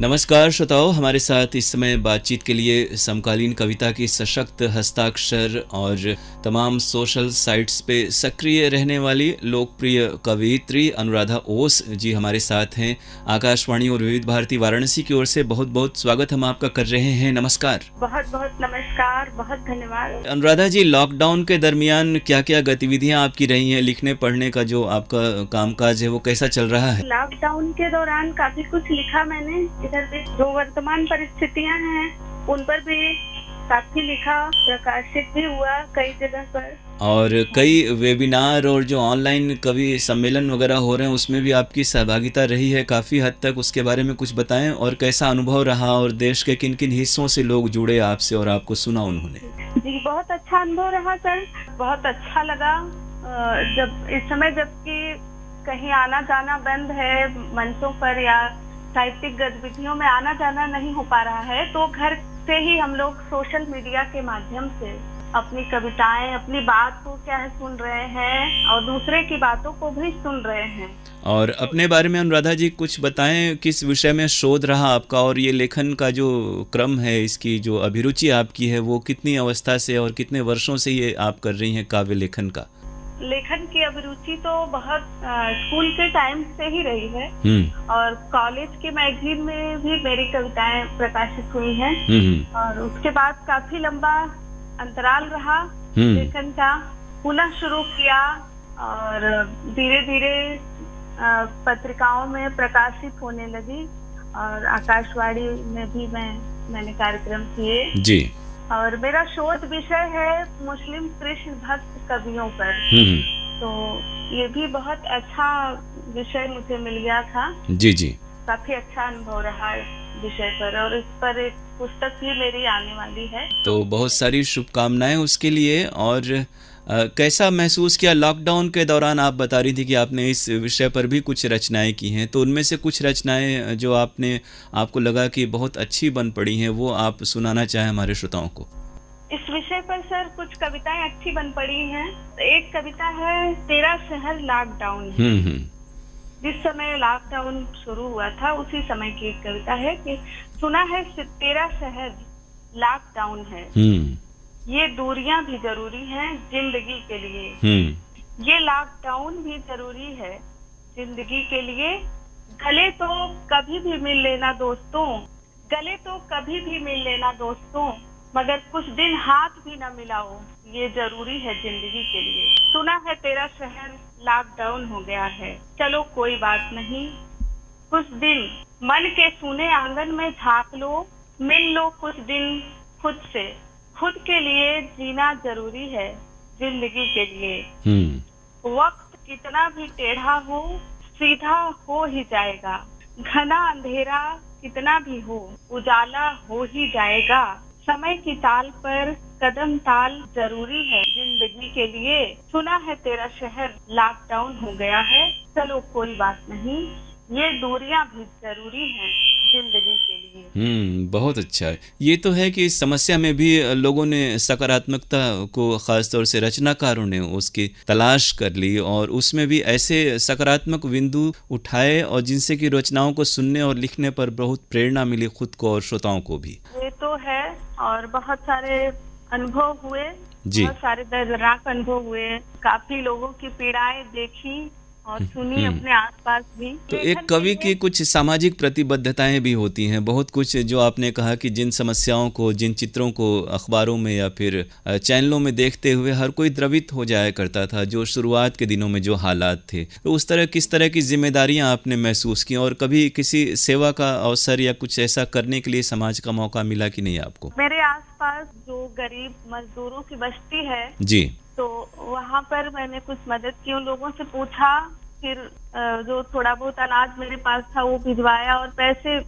नमस्कार श्रोताओं, हमारे साथ इस समय बातचीत के लिए समकालीन कविता की सशक्त हस्ताक्षर और तमाम सोशल साइट्स पे सक्रिय रहने वाली लोकप्रिय कवयित्री अनुराधा ओस जी हमारे साथ हैं। आकाशवाणी और विविध भारती वाराणसी की ओर से बहुत बहुत स्वागत हम आपका कर रहे हैं। नमस्कार। बहुत बहुत नमस्कार, बहुत धन्यवाद। अनुराधा जी, लॉकडाउन के दरमियान क्या क्या गतिविधियां आपकी रही हैं? लिखने पढ़ने का जो आपका कामकाज है वो कैसा चल रहा है? लॉकडाउन के दौरान काफी कुछ लिखा मैंने। इधर भी जो वर्तमान परिस्थितियां हैं उन पर भी काफी लिखा, प्रकाशित भी हुआ कई जगह पर। और कई वेबिनार और जो ऑनलाइन कवि सम्मेलन वगैरह हो रहे हैं उसमें भी आपकी सहभागिता रही है काफ़ी हद तक। उसके बारे में कुछ बताएं और कैसा अनुभव रहा और देश के किन किन हिस्सों से लोग जुड़े आपसे और आपको सुना उन्होंने? जी, बहुत अच्छा अनुभव रहा सर। बहुत अच्छा लगा। जब इस समय जबकि कहीं आना जाना बंद है, मंचों पर या साहित्यिक गतिविधियों में आना जाना नहीं हो पा रहा है, तो घर से ही हम लोग सोशल मीडिया के माध्यम से अपनी कविताएं, अपनी बात को क्या है सुन रहे हैं और दूसरे की बातों को भी सुन रहे हैं। और अपने बारे में अनुराधा जी कुछ बताएं, किस विषय में शोध रहा आपका और ये लेखन का जो क्रम है, इसकी जो अभिरुचि आपकी है वो कितनी अवस्था से और कितने वर्षों से ये आप कर रही हैं काव्य लेखन का? लेखन की अभिरुचि तो बहुत स्कूल के टाइम से ही रही है और कॉलेज के मैगजीन में भी मेरी कविताएं प्रकाशित हुई हैं। और उसके बाद काफी लंबा अंतराल रहा लेखन का। पुनः शुरू किया और धीरे धीरे पत्रिकाओं में प्रकाशित होने लगी और आकाशवाणी में भी मैंने कार्यक्रम किए जी। और मेरा शोध विषय है मुस्लिम कृष्ण भक्त कवियों पर। तो ये भी बहुत अच्छा विषय मुझे मिल गया था जी जी। काफी अच्छा अनुभव रहा इस विषय पर और इस पर एक पुस्तक भी मेरी आने वाली है। तो बहुत सारी शुभकामनाएं उसके लिए। और कैसा महसूस किया लॉकडाउन के दौरान? आप बता रही थी कि आपने इस विषय पर भी कुछ रचनाएं की हैं, तो उनमें से कुछ रचनाएं जो आपको लगा कि बहुत अच्छी बन पड़ी हैं, वो आप सुनाना चाहें हमारे श्रोताओं को। इस विषय पर सर कुछ कविताएं अच्छी बन पड़ी हैं। एक कविता है तेरा शहर लॉकडाउन। जिस समय लॉकडाउन शुरू हुआ था उसी समय की एक कविता है कि सुना है तेरा शहर लॉकडाउन है, ये दूरियां भी जरूरी हैं जिंदगी के लिए, ये लॉकडाउन भी जरूरी है जिंदगी के लिए। गले तो कभी भी मिल लेना दोस्तों, गले तो कभी भी मिल लेना दोस्तों, मगर कुछ दिन हाथ भी न मिलाओ, ये जरूरी है जिंदगी के लिए। सुना है तेरा शहर लॉकडाउन हो गया है, चलो कोई बात नहीं, कुछ दिन मन के सुने आंगन में झांक लो, मिल लो कुछ दिन खुद से, खुद के लिए जीना जरूरी है जिंदगी के लिए। वक्त कितना भी टेढ़ा हो सीधा हो ही जाएगा, घना अंधेरा कितना भी हो उजाला हो ही जाएगा, समय की ताल पर कदम ताल जरूरी है जिंदगी के लिए। सुना है तेरा शहर लॉकडाउन हो गया है, चलो कोई बात नहीं, ये दूरियां भी जरूरी हैं जिंदगी के लिए। बहुत अच्छा है। ये तो है कि इस समस्या में भी लोगों ने सकारात्मकता को, खासतौर से रचनाकारों ने उसकी तलाश कर ली और उसमें भी ऐसे सकारात्मक बिंदु उठाए और जिनसे कि रचनाओं को सुनने और लिखने पर बहुत प्रेरणा मिली खुद को और श्रोताओं को भी। ये तो है। और बहुत सारे अनुभव हुए जी, बहुत सारे दर्दनाक अनुभव हुए, काफी लोगों की पीड़ाएं देखी और सुनी अपने आसपास भी। तो एक कवि की कुछ सामाजिक प्रतिबद्धताएं भी होती हैं, बहुत कुछ जो आपने कहा कि जिन समस्याओं को, जिन चित्रों को अखबारों में या फिर चैनलों में देखते हुए हर कोई द्रवित हो जाया करता था, जो शुरुआत के दिनों में जो हालात थे, तो उस तरह किस तरह की जिम्मेदारियां आपने महसूस की और कभी किसी सेवा का अवसर या कुछ ऐसा करने के लिए समाज का मौका मिला कि नहीं आपको? मेरे आसपास जो गरीब मजदूरों की बस्ती है जी, तो वहाँ पर मैंने कुछ मदद की, उन लोगों से पूछा, फिर जो थोड़ा बहुत अनाज मेरे पास था वो भिजवाया और पैसे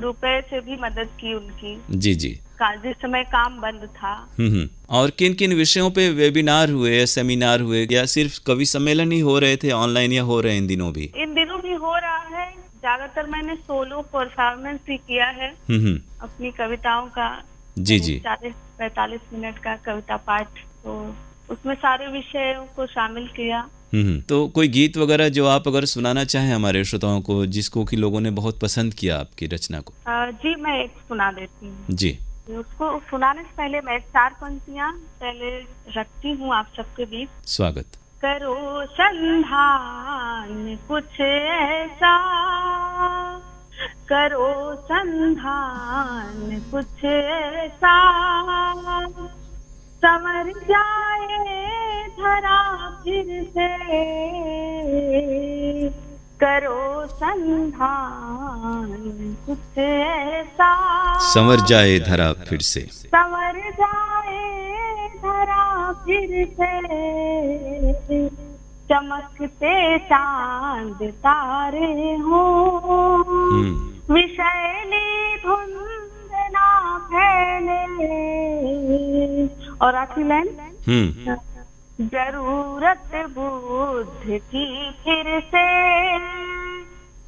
रुपए से भी मदद की उनकी। जी जी, जिस समय काम बंद था। और किन किन विषयों पे वेबिनार हुए, सेमिनार हुए, या सिर्फ कवि सम्मेलन ही हो रहे थे ऑनलाइन, या हो रहे हैं इन दिनों भी? इन दिनों भी हो रहा है। ज्यादातर मैंने सोलो परफॉर्मेंस ही किया है अपनी कविताओं का। जी जी, 40-45 मिनट का कविता पाठ, तो उसमें सारे विषयों को शामिल किया। तो कोई गीत वगैरह जो आप अगर सुनाना चाहें हमारे श्रोताओं को, जिसको कि लोगों ने बहुत पसंद किया आपकी रचना को? जी मैं एक सुना देती हूँ जी। उसको सुनाने से पहले मैं 4 पंक्तियाँ पहले रखती हूँ आप सबके बीच। स्वागत। करो संधान कुछ ऐसा, करो संधान कुछ ऐसा, संवर जाए धरा फिर से, करो संधान कुछ ऐसा, संवर जाए धरा फिर से, संवर जाए धरा फिर से, चमकते चांद तारे हो, विषैली धुंध ना फैले। और आखिरी लाइन, जरूरत बुद्ध की फिर से,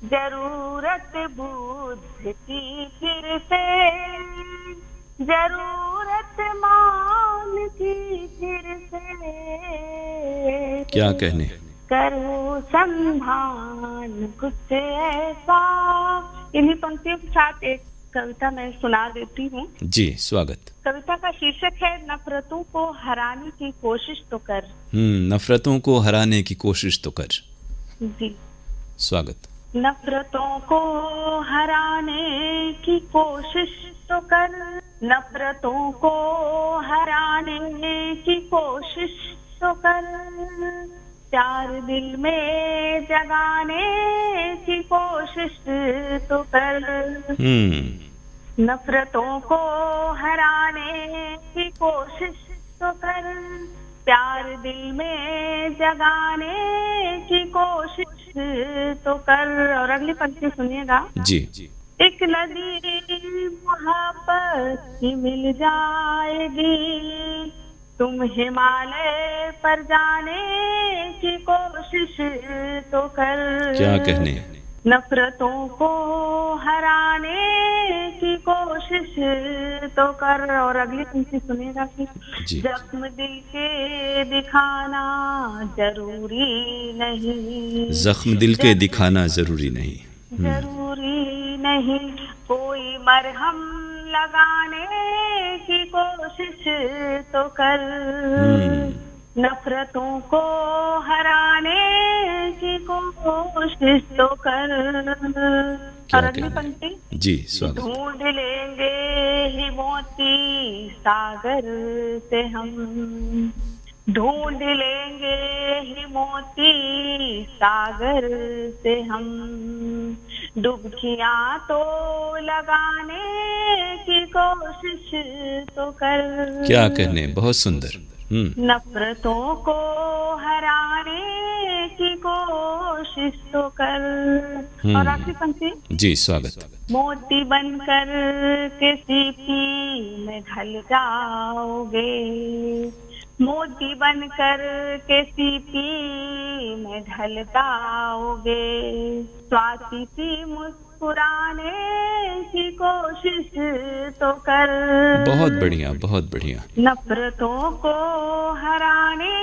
जरूरत बुद्ध की फिर से, जरूरत मान की फिर से। क्या कहने। करो संधान कुछ ऐसा। इन्हीं पंक्तियों के साथ एक कविता मैं सुना देती हूँ। जी स्वागत। कविता का शीर्षक है नफरतों को हराने की कोशिश तो कर। नफरतों को हराने की कोशिश तो कर। जी स्वागत। नफरतों को हराने की कोशिश तो कर, नफरतों को हराने की कोशिश तो कर, प्यार दिल में जगाने की कोशिश तो कर, नफरतों को हराने की कोशिश तो कर, प्यार दिल में जगाने की कोशिश तो कर। और अगली पंक्ति सुनिएगा। जी। एक नदी मोहब्बत की मिल जाएगी, तुम हिमालय पर जाने की कोशिश तो कर। क्या कहने। नफरतों को हराने की कोशिश तो कर। और अगली पंक्ति सुनेगा कि जख्म दिल के दिखाना जरूरी नहीं, जख्म दिल के दिखाना जरूरी नहीं, जरूरी नहीं, कोई मरहम लगाने की कोशिश तो कर, नफरतों को हराने की कोशिश तो कर। और अगली पंक्ति। जी स्वागत। ढूंढ लेंगे ही मोती सागर से हम, ढूंढ लेंगे ही मोती सागर से हम, डुबकियां तो लगाने की कोशिश तो कर। क्या कहने। बहुत सुंदर। नफरतों को हराने की कोशिश तो कर। और आखिरी पंक्ति। जी स्वागत। मोती बनकर के सीपी में ढल जाओगे, मोती बनकर के सीपी में ढल जाओगे, स्वाति सी मुस्कुराने की कोशिश तो कर। बहुत बढ़िया, बहुत बढ़िया। नफरतों को हराने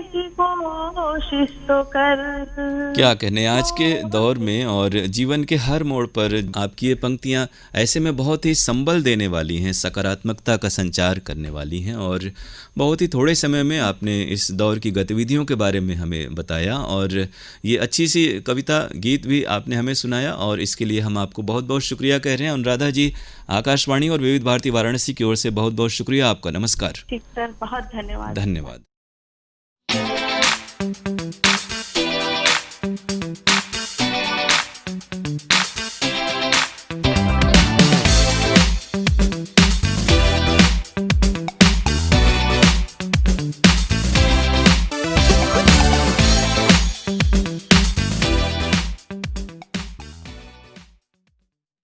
की कोशिश तो कर। क्या कहने। आज के दौर में और जीवन के हर मोड़ पर आपकी ये पंक्तियाँ ऐसे में बहुत ही संबल देने वाली हैं, सकारात्मकता का संचार करने वाली हैं। और बहुत ही थोड़े समय में आपने इस दौर की गतिविधियों के बारे में हमें बताया और ये अच्छी सी कविता गीत भी आपने हमें सुनाया, और इसके लिए हम आपको बहुत बहुत शुक्रिया कह रहे हैं। अनुराधा जी, आकाशवाणी और विविध भारती वाराणसी की ओर से बहुत बहुत शुक्रिया आपका। नमस्कार। ठीक सर, बहुत धन्यवाद। धन्यवाद।